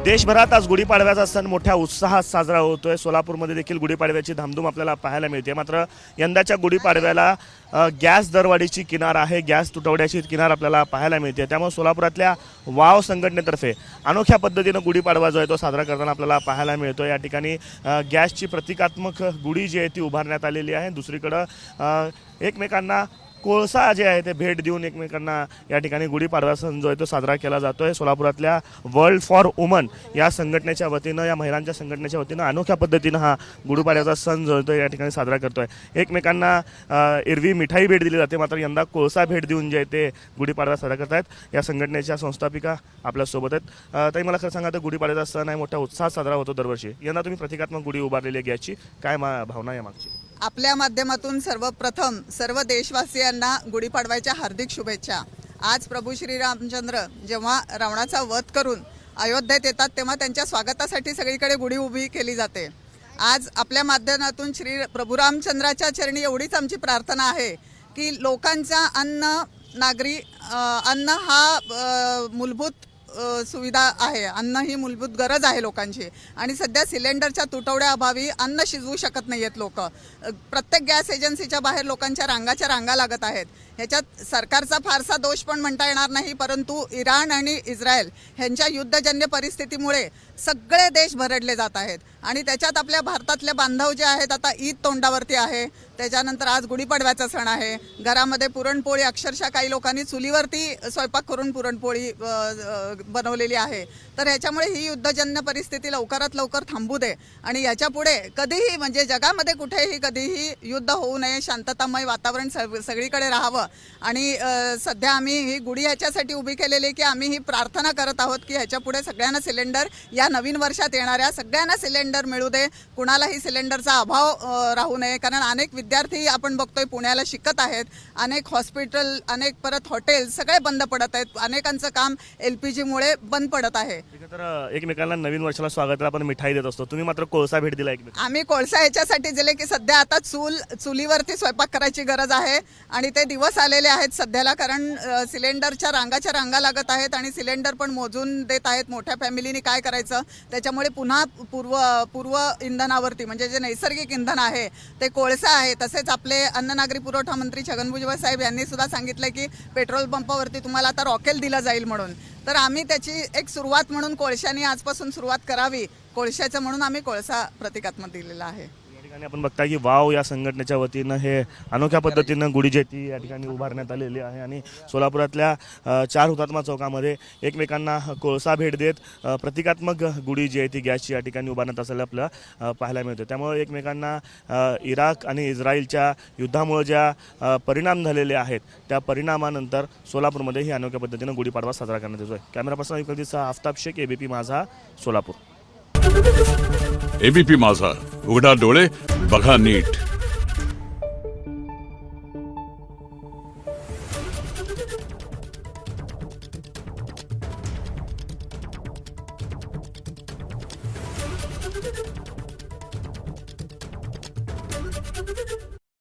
देशभरात आज गुढीपाडव्याचा सण मोठ्या उत्साहात साजरा होतोय। सोलापूरमध्ये देखील गुढीपाडव्याची धामधूम आपल्याला पाहायला मिळते। मात्र यंदाच्या गुढीपाडव्याला गॅस दरवाढीची किनार आहे, गॅस तुटवड्याची किनार आपल्याला पाहायला मिळते। त्यामुळे सोलापुरातल्या वाव संघटनेतर्फे अनोख्या पद्धतीनं गुढीपाडवा जो आहे तो साजरा करताना आपल्याला पाहायला मिळतो। या ठिकाणी गॅसची प्रतिकात्मक गुढी जी आहे ती उभारण्यात आलेली आहे। दुसरीकडं एकमेकांना कोळसा जे आहे ते भेट देऊन एकमेकांना या ठिकाणी गुढीपाडवा सण जो आहे तो साजरा केला जातोय। सोलापुरातल्या वर्ल्ड फॉर वुमन या संघटनेच्या वतीनं, या महिलांच्या संघटनेच्या वतीनं अनोख्या पद्धतीनं हा गुढीपाडव्याचा सण जो आहे तो या ठिकाणी साजरा करतोय। एकमेकांना एरवी मिठाई भेट दिली जाते, मात्र यंदा कोळसा भेट देऊन जे आहे ते गुढीपाडवा साजरा करतायत। या संघटनेच्या संस्थापिका आपल्यासोबत आहेत। ताई, मला खरं सांगा, तर गुढीपाडव्याचा सण आहे, मोठ्या उत्साहात साजरा होतो दरवर्षी। यंदा तुम्ही प्रतिकात्मक गुढी उभारलेली आहे गॅसची, काय भावना या मागची? आपल्या माध्यमातून सर्वप्रथम सर्व देशवासियांना गुढीपाडव्याच्या हार्दिक शुभेच्छा। आज प्रभू श्री रामचंद्र जेव्हा रावणाचा वध करून अयोध्येत येतात तेव्हा त्यांच्या स्वागतासाठी सगळीकडे गुढी उभी केली जाते। आज आपल्या माध्यमातून श्री प्रभू रामचंद्राच्या चरणी एवढीच आमची प्रार्थना आहे की लोकांचा अन्न हा मूलभूत सुविधा आहे, अन्न ही मूलभूत गरज आहे लोकांची। आणि सध्या सिलेंडरच्या तुटवड्याअभावी अन्न शिजवू शकत नाहीयेत लोक। प्रत्येक गॅस एजन्सीच्या बाहेर लोकांच्या रांगा लागत आहेत। ह्याच्यात सरकारचा फारसा दोष पण म्हणता येणार नाही, परंतु इराण आणि इस्रायल ह्यांच्या युद्धजन्य परिस्थितीमुळे सगळे देश भरडले जात आहेत। आणि त्याच्यात आपल्या भारतातले बांधव जे आहेत, आता ईद तोंडावरती आहे, त्याच्यानंतर आज गुढीपाडव्याचा सण आहे। घरामध्ये पुरणपोळी, अक्षरशः काही लोकांनी चुलीवरती स्वयंपाक करून पुरणपोळी बनवलेली आहे। तर ह्याच्यामुळे ही युद्धजन्य परिस्थिती लवकरात लवकर थांबू दे आणि याच्या पुढे कधीही, म्हणजे जगामध्ये कुठेही कधीही युद्ध होऊ नये, शांततामय वातावरण सगळीकडे राहावं। आणि सध्या आम्ही ही गुढी ह्याच्यासाठी उभी केलेली की आम्ही ही प्रार्थना करत आहोत की ह्याच्या पुढे सगळ्यांना सिलेंडर, या नवीन वर्षात येणाऱ्या सगळ्यांना सिलेंडर मिळू दे, कुणालाही सिलेंडरचा अभाव राहू नये। कारण अनेक विद्यार्थी आपण बघतोय पुण्याला शिकत आहेत, अनेक हॉस्पिटल, अनेक परत हॉटेल सगळे बंद पडत आहेत, अनेकांचं काम LPG मुळे बंद पडत आहे। तर एकमेकांना नवीन वर्षाला स्वागताला आपण मिठाई देत असतो, तुम्ही मात्र कोळसा भेट दिला एकमेकांना। आम्ही कोळसा याच्यासाठी दिले की सध्या आता चुलीवरती स्वयंपाक करायची गरज आहे आणि ते दिवस आलेले आहेत सध्याला। कारण सिलेंडरच्या रांगा लागत आहेत आणि सिलेंडर पण मोजून देत आहेत। मोठ्या फॅमिलीने काय करायचं, त्याच्यामुळे पुन्हा पूर्व इंधनावरती, म्हणजे जे नैसर्गिक इंधन आहे ते कोळसा आहे। तसेच आपले अन्न नागरी पुरवठा मंत्री छगन भुजबळ साहेब यांनी सुद्धा सांगितलं की पेट्रोल पंपावरती तुम्हाला आता रॉकेल दिलं जाईल म्हणून। तर आम्ही त्याची एक सुरुवात म्हणून कोळशाने आजपासून सुरुवात करावी, कोळशाचं म्हणून आम्ही कोळसा प्रतिकात्मक दिलेला आहे। आणि आपण बघता की वाव या संघटनेच्या वतीनं हे अनोख्या पद्धतीनं गुढी जी ती या ठिकाणी उभारण्यात आलेली आहे। आणि सोलापुरातल्या 4 हुतात्मा चौकामध्ये एकमेकांना कोळसा भेट देत प्रतिकात्मक गुढी जी आहे ती गॅसची या ठिकाणी उभारण्यात असलेलं आपल्याला पाहायला मिळतं। त्यामुळे एकमेकांना इराक आणि इस्रायलच्या युद्धामुळे ज्या परिणाम झालेले आहेत त्या परिणामानंतर सोलापूरमध्ये ही अनोख्या पद्धतीनं गुढीपाडवा साजरा करण्यात येतोय। Camera person युगदीचा Aftab Shaikh, ABP माझा, सोलापूर। ABP माझा, उघडा डोळे बघा नीट।